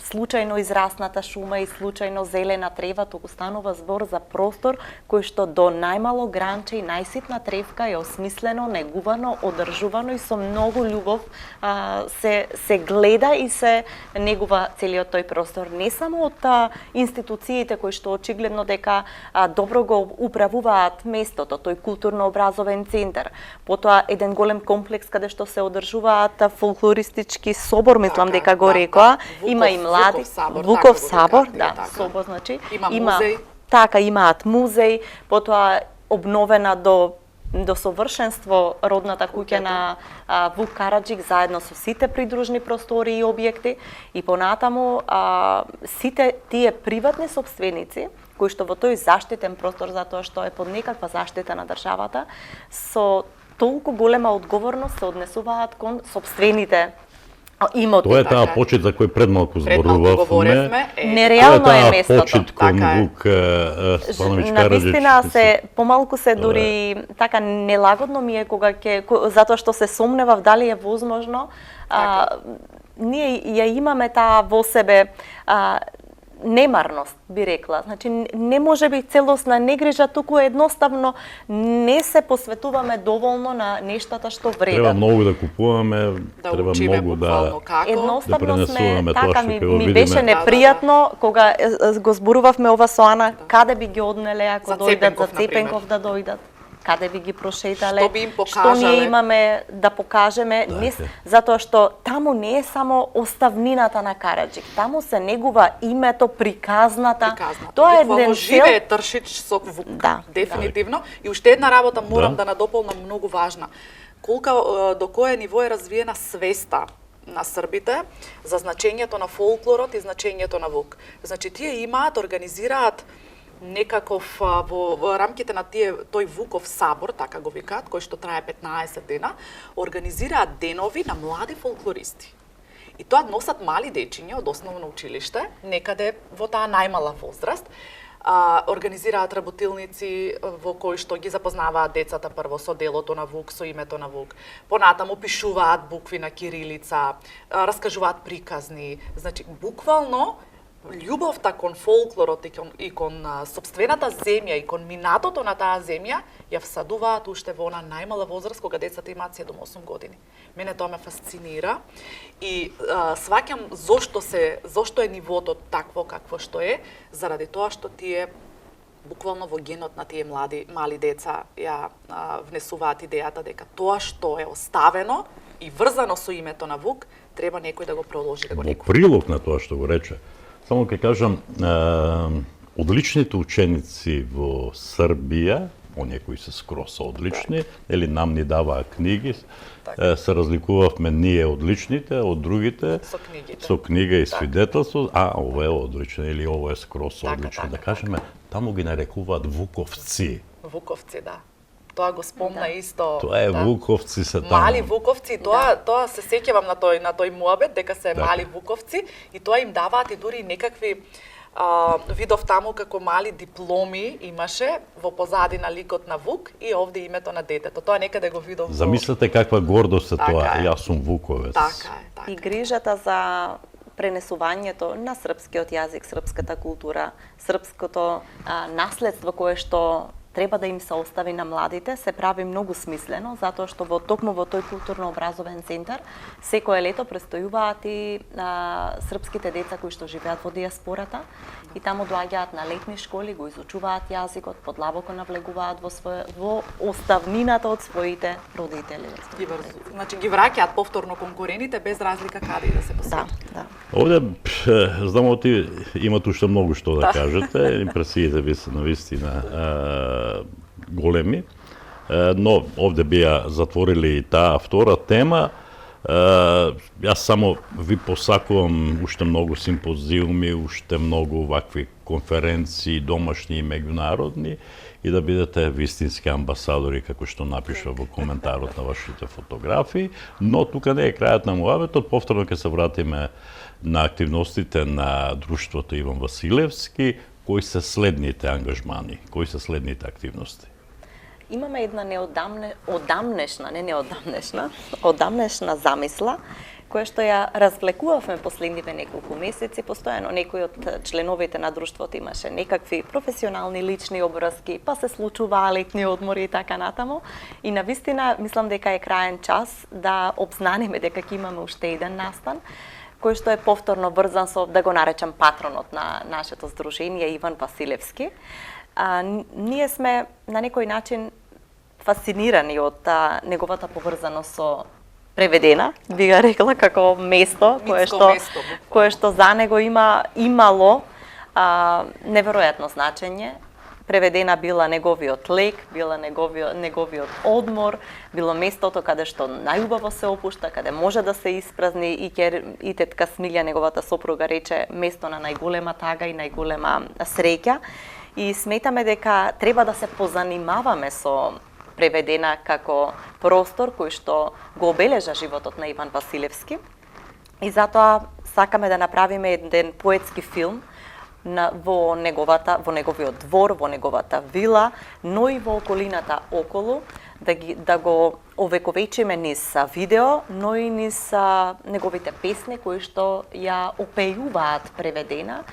случајно израсната шума и случајно зелена трева, туку станува збор за простор кој што до најмало гранче и најситна тревка е осмислено, негувано, одржувано и со многу љубов се гледа и се негува целиот тој простор. Не само од институциите кои што очигледно дека добро го управуваат местото, тој културно-образовен центар, потоа еден голем комплекс каде што се одржуваат фолклористички собор, мислам Така, дека го да, рекоа, да. има и млади Вуков сабор, Вуков така го сабор, викаат, да, така. собор значи, Има музеј. Така, имаат музеј, потоа обновена до совршенство родната куќа на Вук Караджик заедно со сите придружни простори и објекти и понатаму сите тие приватни сопственици кои што во тој заштитен простор затоа што е под некаква заштита на државата со толку голема одговорност се однесуваат кон сопствените имоти. Тоа е Така таа е. почит за кој предмалку Предмалку говоревме. зборувавме. Нереално Тоа е таа местото. почит кон Така е. Вук Спановиќ Караджич. Навистина се помалку се дури така нелагодно ми е кога затоа што се сомневав дали е возможно. Ние ја имаме таа во себе немарност, би рекла. Значи, не може би целосна негрижа, туку едноставно не се посветуваме доволно на нештата што Треба вредат. многу да купуваме, Да треба учиме многу буквално да... како. Едноставно да сме, пренесуваме тоа така што ми, ќе го ми видиме. беше непријатно кога го зборувавме ова со Ана, каде би ги однеле ако За дојдат Цепенков, за Цепенков да дојдат. Каде би ги прошетале, Што би им што покажале? ние имаме да покажеме, не, затоа што таму не е само оставнината на Караджик, таму се негува името, приказната. Тоа е Буквално еден живее Тршич со Вук, Да, дефинитивно. И уште една работа морам Да. да надополнам многу важна. До кое ниво е развиена свеста на србите за значењето на фолклорот и значењето на Вук. Значи, тие имаат, организираат некаков во рамките на тој Вуков сабор, така го викаат, кој што трае 15 дена, организираат денови на млади фолклористи. И тоа носат мали дечиња од основно училиште, некаде во таа најмала возраст, организираат работилници во кои што ги запознаваат децата прво со делото на Вук, со името на Вук. Понатаму пишуваат букви на кирилица, раскажуваат приказни. Значи, буквално љубовта кон фолклорот и кон сопствената земја и кон минатото на таа земја ја всадуваат уште во она најмала возраст кога децата имаат 7-8 години. Мене тоа ме фасцинира и сваќам зошто е нивото такво какво што е, заради тоа што тие буквално во генот на тие мали деца ја внесуваат идејата дека тоа што е оставено и врзано со името на Вук, треба некој да го продолжи, да го Во некој. прилог на тоа што го рече, само ќе кажам, одличните ученици во Србија, оние кои се скроз одлични, или нам ни даваа книги, се разликувавме ние одличните од другите Со книгите. со книга и свидетелство, ова е одлично или ово е скроз Така, одлично. така, Да кажеме, таму ги нарекуваат вуковци. Вуковци, да. Тоа го спомна исто. Тоа е да. вуковци се таму. Мали вуковци, тоа се сеќавам на тој муабет дека се Така. мали вуковци и тоа им даваат и дури некакви видов таму како мали дипломи имаше во позадина ликот на Вук и овде името на детето. Тоа некаде го видов. Замислете каква гордост е Така тоа. е. Јас сум вуковец. Така е, така. И грижата за пренесувањето на српскиот јазик, српската култура, српското наследство кое што треба да им се остави на младите, се прави многу смислено, затоа што токму во тој културно-образовен центар секое лето престојуваат и српските деца кои што живеат во диаспората и таму доаѓаат на летни школи, го изучуваат јазикот, подлабоко навлегуваат во оставнината од своите родители. Значи ги враќаат повторно кон корените без разлика каде и да се Да, посветат. да. Овде, знам оти имат уште многу што да кажете, импресиите ви се навистина големи, но овде бија затворили и таа втора тема. Јас само ви посакувам уште многу симпозиуми, уште многу вакви конференции, домашни и меѓународни, и да бидете вистински амбасадори, како што напиша во коментарот на вашите фотографии, но тука не е крајот на муабетот, повторно ќе се вратиме на активностите на Друштвото Иван Василевски. Кои се следните ангажмани, кои се следните активности? Имаме една одамнешна замисла, која што ја развлекувавме последниве неколку месеци. Постојано некои од членовите на друштвото имаше некакви професионални лични обврски, па се случуваа летни одмори и така натаму. И навистина, мислам дека е краен час да обзнаниме дека ќе имаме уште еден настан, кој што е повторно врзан со, да го наречам, патронот на нашето здружение Иван Василевски. Ние сме на некој начин фасцинирани од неговата поврзаност со Преведена, би ga рекла, како место кое што за него имало неверојатно значење. Преведена била неговиот лек, била неговиот одмор, било местото каде што најубаво се опушта, каде може да се испразни и тетка Смилја, неговата сопруга, рече место на најголема тага и најголема среќа. И сметаме дека треба да се позанимаваме со Преведена како простор кој што го обележа животот на Иван Василевски. И затоа сакаме да направиме еден поетски филм во неговиот двор, во неговата вила, но и во околината околу, да го овековечиме низ видео, но и низ неговите песни кои што ја опејуваат Преведена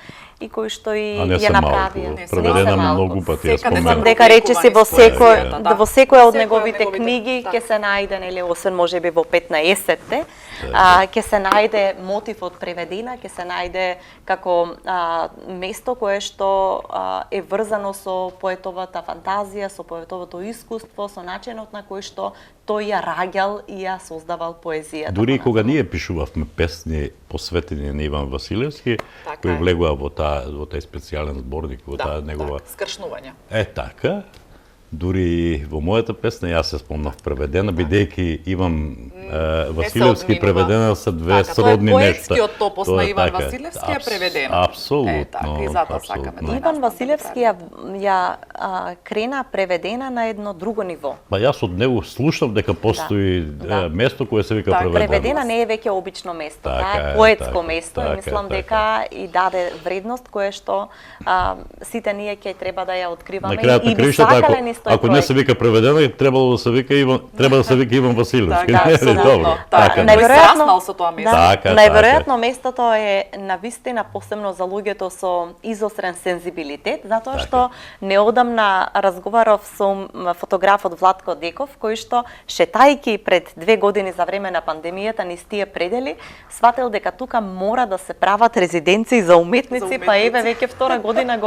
и кои што и ја направија. Преведена многу пати ја спомена. Мислам дека речиси во секоја од неговите книги ќе се најде, нели, освен можеби во 15-те, ќе се најде мотив од Преведена, ќе се најде како место кое што е врзано со поетовата фантазија, со поетовото искуство, со начинот на кој што тој ја раѓал и ја создавал поезијата. Дури кога ние пишувавме песни посветени на Иван Василевски, кои влегува во тај специјален зборник, во таа негова скршнување. Така. Дури во мојата песна јас се спомнав Преведена, бидејќи Иван Василевски и Преведена се две сродни нешта. Поетскиот топос на Иван Василевски е Преведена. Апсолутно. И затоа сакаме. Иван Василевски ја крена Преведена на едно друго ниво. Па јас од него слушнав дека постои место кое се вика Преведена. Преведена не е веќе обично место, таа е поетско место и мислам дека и даде вредност која што сите ние ќе треба да ја откриваме и би сакале низ постои Ако не се вика преведено, треба да се вика Иван Василевски. Така, Не е ли? апсолутно. Добро. Така, Најверојатно- тој се раснал со тоа место. Така, најверојатно местото е навистина посебно за луѓето со изострен сензибилитет, затоа Така. што неодамна разговарав со фотографот Владко Деков, кој што шетајки пред 2 години за време на пандемијата низ тие предели, сватил дека тука мора да се прават резиденции за уметници, па еве веќе втора година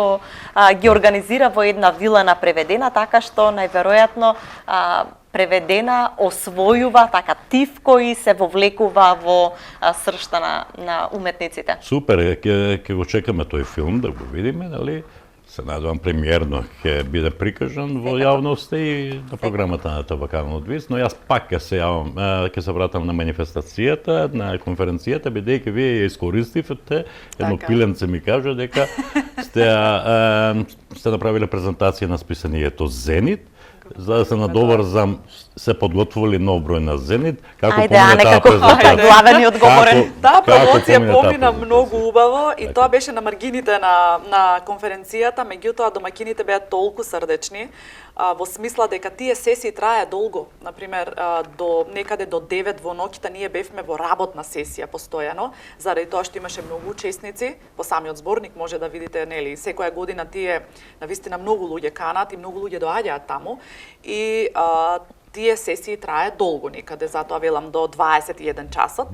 ги организира во една вила на Преведена, така што најверојатно Преведена освојува така тив кој се вовлекува во сршта на уметниците. Супер, ќе го чекаме тој филм да го видиме, нели? Се надевам премиерно ќе биде прикажан во јавноста и на програмата на Табакален одвис, но јас пак ќе се вратам на манифестацијата, на конференцијата, бидејќи вие ја искористивте, едно Така. пиленце ми кажа дека сте направиле презентација на списанието Зенит, за да се надоврзам, се подготвували нов број на Зенит, како Ајде, помине Ане, таа како презентација? главен и одговорен. Таа Како промоција помине таа помина презентација? многу убаво и Така. тоа беше на маргините на конференцијата, меѓутоа домаќините беа толку срдечни, во смисла дека тие сесии трае долго. Например, до некаде до 9 во ноќта ние бевме во работна сесија постојано, заради тоа што имаше многу учесници, во самиот зборник може да видите, нели, секоја година тие навистина многу луѓе канат и многу луѓе доаѓаат таму и тие сесии трае долго некаде, затоа велам до 21 часот.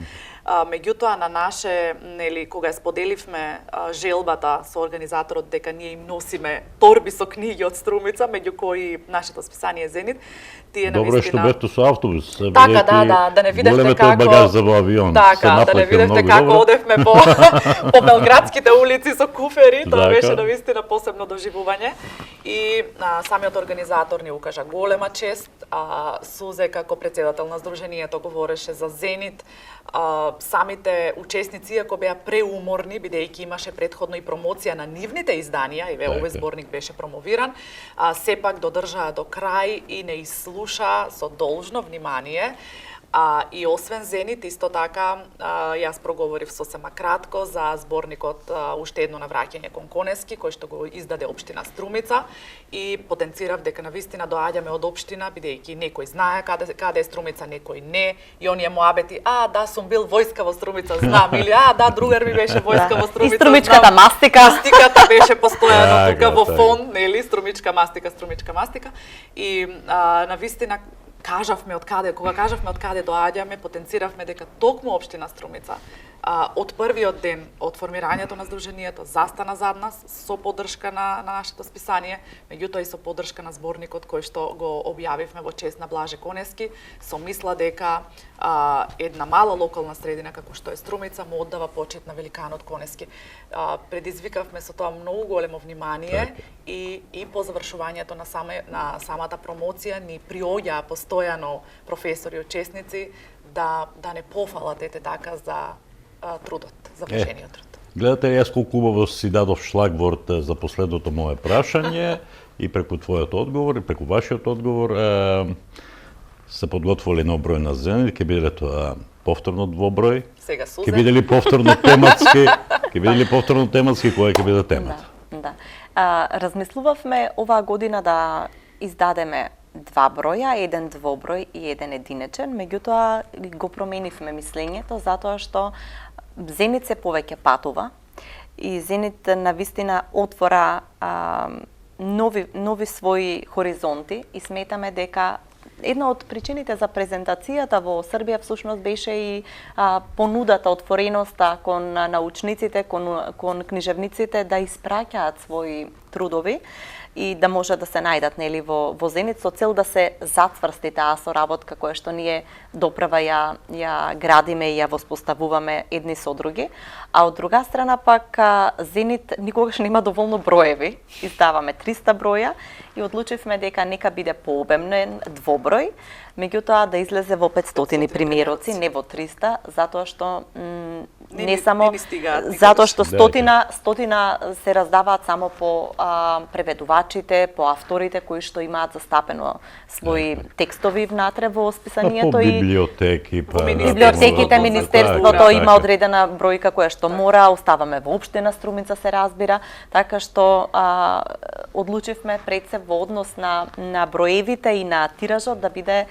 Меѓутоа на наше, нели, кога ја споделивме желбата со организаторот дека ние им носиме торби со книги од Струмица, меѓу кои нашето списание Зенит, тие Добро е што навистина бевте со автобус. Така, да не видевте големите како багаж за во авион. се Така, да не наплаќа видевте многу како добро. одевме по белградските улици со куфери, тоа Така. беше навистина посебно доживување. И самиот организатор ни укажа голема чест. Сузе како председател на Сдруженијето говореше за Зенит. Самите учесници, иако беа преуморни, бидејќи имаше предходно и промоција на нивните изданија, и Така. овој зборник беше промовиран, сепак додржаа до крај и не изслуша со должно внимание. И освен Зенит, исто така, јас проговорив сосема кратко за зборникот Уште едно навраќање кон Конески, кој што го издаде општина Струмица, и потенцирав дека навистина доаѓаме од општина, бидејќи некој знае каде е Струмица, некој не, и оние муабети, да, сум бил војска во Струмица, знам, или да, другар ми беше војска во Струмица, И струмичката знам. мастика. Мастиката беше постојано Така, тука во така. фонд, нели, струмичка мастика. И навистина кога кажавме од каде доаѓаме, потенциравме дека токму општина Струмица од првиот ден од формирањето на Сдруженијето застана зад нас со поддршка на нашето списание, меѓутоа и со поддршка на зборникот кој што го објавивме во чест на Блаже Конески, со мисла дека една мала локална средина како што е Струмица му оддава почит на великанот Конески. Предизвикавме со тоа многу големо внимание и по завршувањето на самата промоција ни приоѓаа постојано професори и учесници да не пофалат така за трудот, за вложениот труд. Гледате, јас колку убаво си дадов шлагворд за последното мое прашање и преку твојот одговор и преку вашиот одговор се подготвували нов број на Зенит, ќе биде тоа повторно двоброј. Сега Сузе. Ќе биде ли повторно тематски? Која ќе биде темата? Да. Размислувавме оваа година да издадеме 2 броја, еден двоброј и еден единечен, меѓутоа го променивме мислењето затоа што Зенит се повеќе патува и Зенит навистина отвора нови своји хоризонти и сметаме дека една од причините за презентацијата во Србија всушност беше и понудата, отвореноста кон научниците, кон книжевниците да испраќаат своји трудови и да може да се најдат нели во Зенит со цел да се затврсти таа соработка која што ние доправа ја градиме и ја воспоставуваме едни со други, а од друга страна пак Зенит никогаш нема доволно броеви. Издаваме 300 броја и одлучивме дека нека биде пообемен двоброј, меѓутоа да излезе во 500 примероци, не во 300, затоа што Не само ни стигаат никогаш. затоа што Да, стотина се раздаваат само по преведувачите, по авторите кои што имаат застапено своји текстови внатре во списанието По и библиотеки, па... библиотеките, така, министерството така. има одредена бројка која што мора, оставаме воопште на Струмица се разбира, така што одлучивме пред се во однос на броевите и на тиражот да биде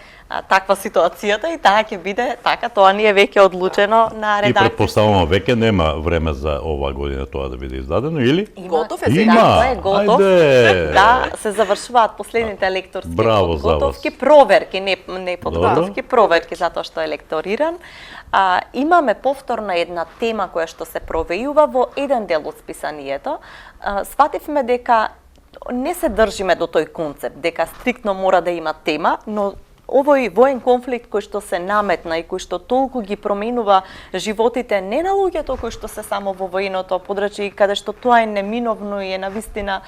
таква ситуацијата и таа ќе биде така, тоа ни е веќе одлучено на И редакција. предпоставувам веќе нема време за оваа година тоа да биде издадено, или? Готов е Има. сега. Да, тоа е готов. Ајде. Да, се завршуваат последните лекторски Браво за подготовки, вас. проверки, не подготовки, проверки затоа што е лекториран. Имаме повторна една тема која што се провејува во еден дел од списанието. Свативме дека не се држиме до тој концепт, дека стриктно мора да има тема, но овој воен конфликт кој што се наметна и кој што толку ги променува животите не на луѓето кои што се само во военото подрачје, каде што тоа е неминовно и е навистина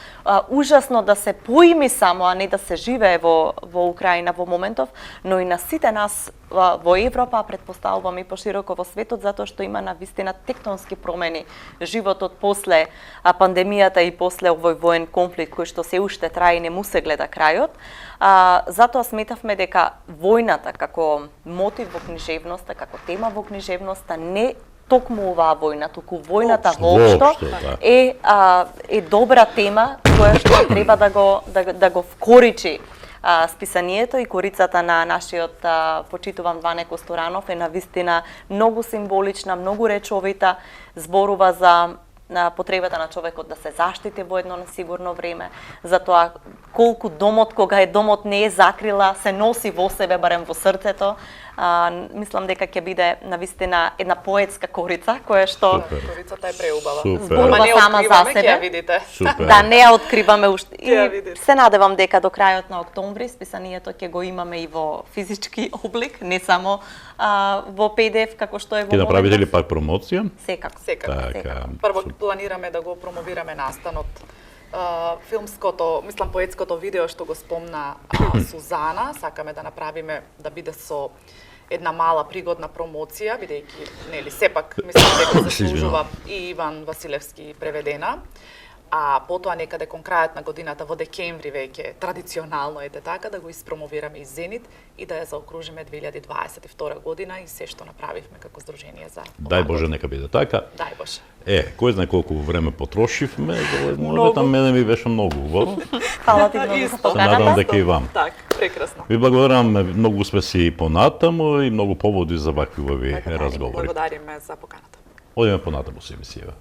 ужасно да се поими само, а не да се живее во Украина во моментов, но и на сите нас во Европа, а предпоставувам и пошироко во светот, затоа што има навистина тектонски промени животот после пандемијата и после овој воен конфликт кој што се уште трае и не му се гледа крајот. Затоа сметавме дека војната како мотив во книжевноста, како тема во книжевноста не токму оваа војна, туку војната воопшто е добра тема која што треба да го вкоричи списанието и корицата на нашиот почитуван Ване Косторанов е навистина многу символична, многу речовита, зборува за потребата на човекот да се заштити во едно несигурно време, за тоа колку домот, кога е домот не е закрила, се носи во себе, барем во срцето. Мислам дека ќе биде навистина една поетска корица, која што Корицата е преубава. зборува Ама не сама за откриваме, ќе ја себе. видите. Супер. Да, не ја откриваме уште. Ќе ја И видите. се надевам дека до крајот на октомври списанието ќе го имаме и во физички облик, не само во PDF како што е во Ќе направите ли моментов. пак промоција? Секако. Секако. Така. Прво супер. планираме да го промовираме настанот. Филмското, мислам поетското видео што го спомна Сузана, сакаме да направиме да биде со една мала пригодна промоција, бидејќи нели сепак мислам дека заслужува и Иван Василевски преведена. А потоа некаде кон крајот на годината во декември веќе традиционално е така да го испромовираме и Зенит и да ја заокружиме 2022 година и се што направивме како здружение за Дај Боже нека биде така. Дај Боже. Кој знае колку време потрошивме, Многу. там мене ми беше многу убаво. Фала ти многу за Исто. Се надам поканата. дека и вам. Так, прекрасно. Ви благодарам, многу успеси понатаму и многу поводи за вакви убави разговори. Благодариме за поканата. Одиме понатаму се емисија.